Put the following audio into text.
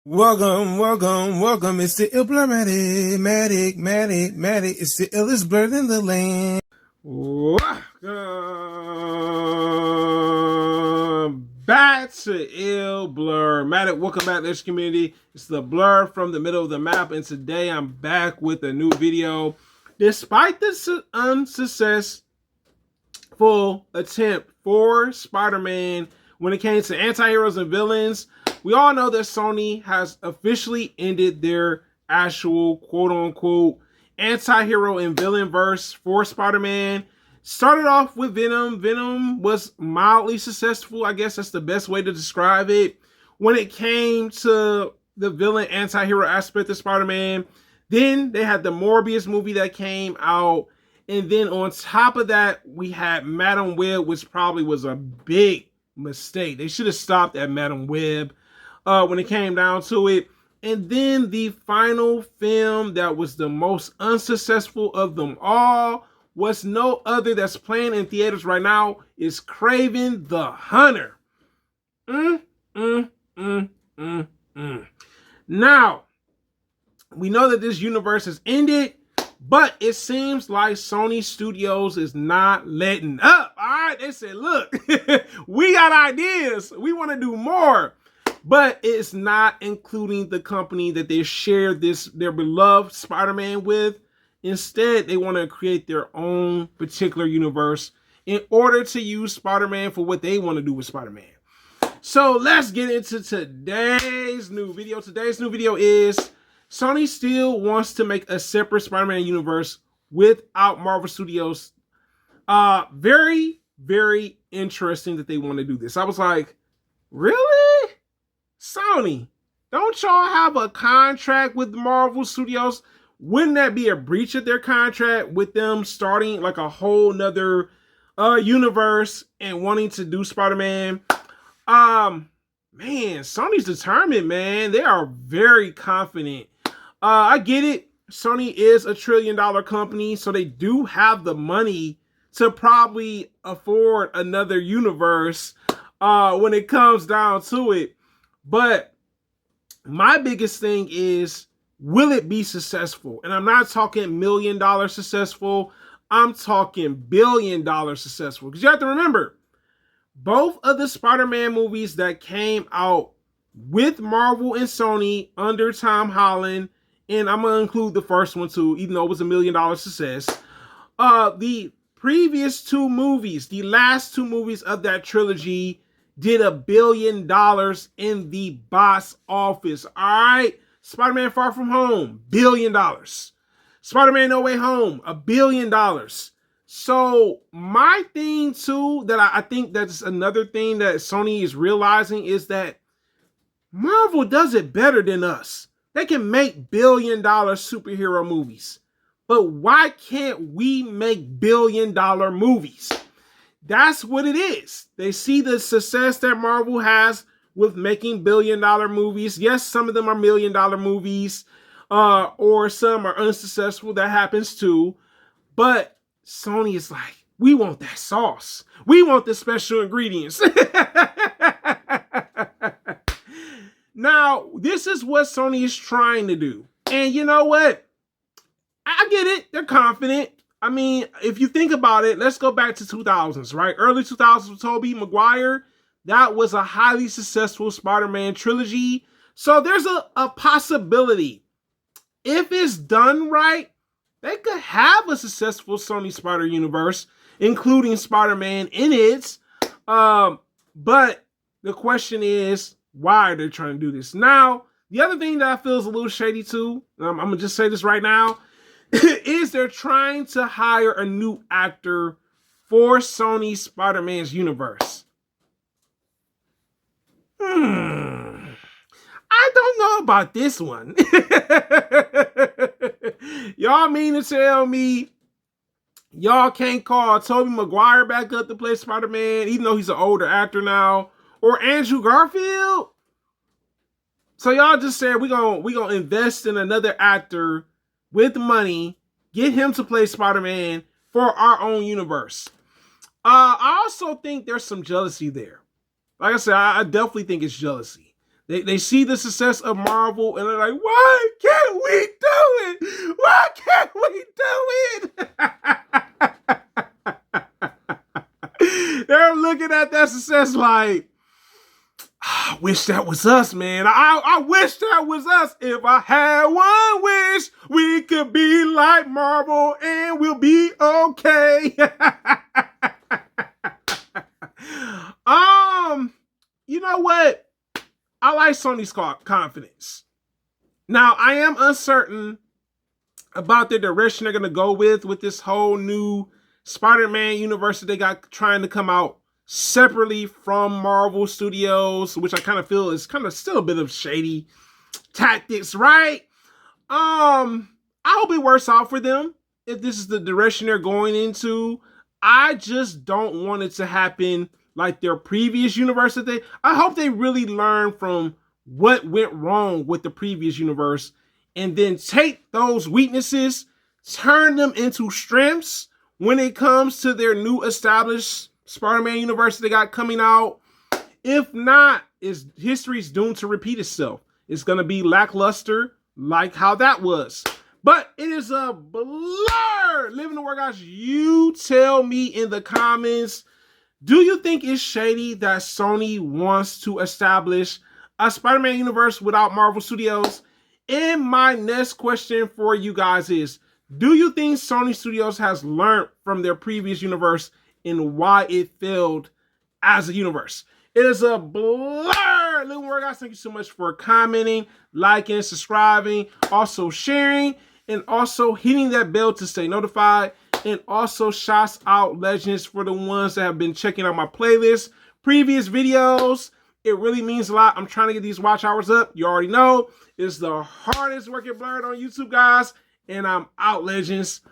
Welcome. It's the Matic. It's the illest blerd in the land. Welcome back to Blerd. Welcome back to this community. It's the blur from the middle of the map, and today I'm back with a new video. Despite the unsuccessful attempt for Spider-Man when it came to anti-heroes and villains, we all know that Sony has officially ended their actual quote-unquote anti-hero and villain verse for Spider-Man. Started off with Venom. Venom was mildly successful. I guess that's the best way to describe it. When it came to the villain anti-hero aspect of Spider-Man, then they had the Morbius movie that came out. And then on top of that, we had Madam Web, which probably was a big mistake. They should have stopped at Madam Web when it came down to it. And then the final film that was the most unsuccessful of them all was no other that's playing in theaters right now is Kraven the Hunter. Now, we know that this universe has ended, but it seems like Sony Studios is not letting up. All right, they said, look, we got ideas. We want to do more. But it's not including the company that they share their beloved Spider-Man with. Instead, they want to create their own particular universe in order to use Spider-Man for what they want to do with Spider-Man. So let's get into today's new video. Today's new video is Sony still wants to make a separate Spider-Man universe without Marvel Studios. Very, very interesting that they want to do this. I was like, really? Sony, don't y'all have a contract with Marvel Studios? Wouldn't that be a breach of their contract with them starting like a whole nother universe and wanting to do Spider-Man? Man, Sony's determined, man. They are very confident. I get it. Sony is a $1 trillion company, so they do have the money to probably afford another universe when it comes down to it. But my biggest thing is, will it be successful? And I'm not talking $1 million successful. I'm talking $1 billion successful. Because you have to remember, both of the Spider-Man movies that came out with Marvel and Sony under Tom Holland, and I'm going to include the first one too, even though it was $1 million success. The previous two movies, the last two movies of that trilogy, did $1 billion in the box office. All right. Spider-Man Far From Home, $1 billion. Spider-Man No Way Home, $1 billion. So my thing too, that I think that's another thing that Sony is realizing is that Marvel does it better than us. They can make $1 billion superhero movies. But why can't we make $1 billion movies? That's what it is. They see the success that Marvel has with making $1 billion movies. Yes, some of them are $1 million movies, or some are unsuccessful. That happens too. But Sony is like, we want that sauce. We want the special ingredients. Now, this is what Sony is trying to do. And you know what? I get it. They're confident. I mean, if you think about it, let's go back to 2000s, right? Early 2000s with Tobey Maguire. That was a highly successful Spider-Man trilogy. So there's a possibility. If it's done right, they could have a successful Sony Spider universe, including Spider-Man in it. But the question is, why are they trying to do this? Now, the other thing that I feel is a little shady too, I'm going to just say this right now, is they're trying to hire a new actor for Sony Spider-Man's universe. I don't know about this one. Y'all mean to tell me y'all can't call Tobey Maguire back up to play Spider-Man, even though he's an older actor now, or Andrew Garfield? So y'all just said we're gonna invest in another actor with money, get him to play Spider-Man for our own universe. I also think there's some jealousy there. Like I said, I definitely think it's jealousy. They see the success of Marvel and they're like, why can't we do it? Why can't we do it? They're looking at that success like, I wish that was us, man. I wish that was us. If I had one wish, we could be like Marvel and we'll be okay. You know what? I like Sony's confidence. Now, I am uncertain about the direction they're going to go with this whole new Spider-Man universe that they got trying to come out separately from Marvel Studios, which I kind of feel is kind of still a bit of shady tactics, right? I hope it works out for them if this is the direction they're going into. I just don't want it to happen like their previous universe. I hope they really learn from what went wrong with the previous universe and then take those weaknesses, turn them into strengths when it comes to their new established Spider-Man universe they got coming out. If not, history's doomed to repeat itself. It's going to be lackluster like how that was. But it is a blur. Living the workouts. You tell me in the comments, do you think it's shady that Sony wants to establish a Spider-Man universe without Marvel Studios? And my next question for you guys is, do you think Sony Studios has learned from their previous universe and why it failed as a universe? It is a blur. Living workouts. Thank you so much for commenting, liking, subscribing, also sharing, and also hitting that bell to stay notified. And also shouts out legends for the ones that have been checking out my playlist, previous videos. It really means a lot. I'm trying to get these watch hours up. You already know it's the hardest working blerd on YouTube, guys. And I'm out, legends.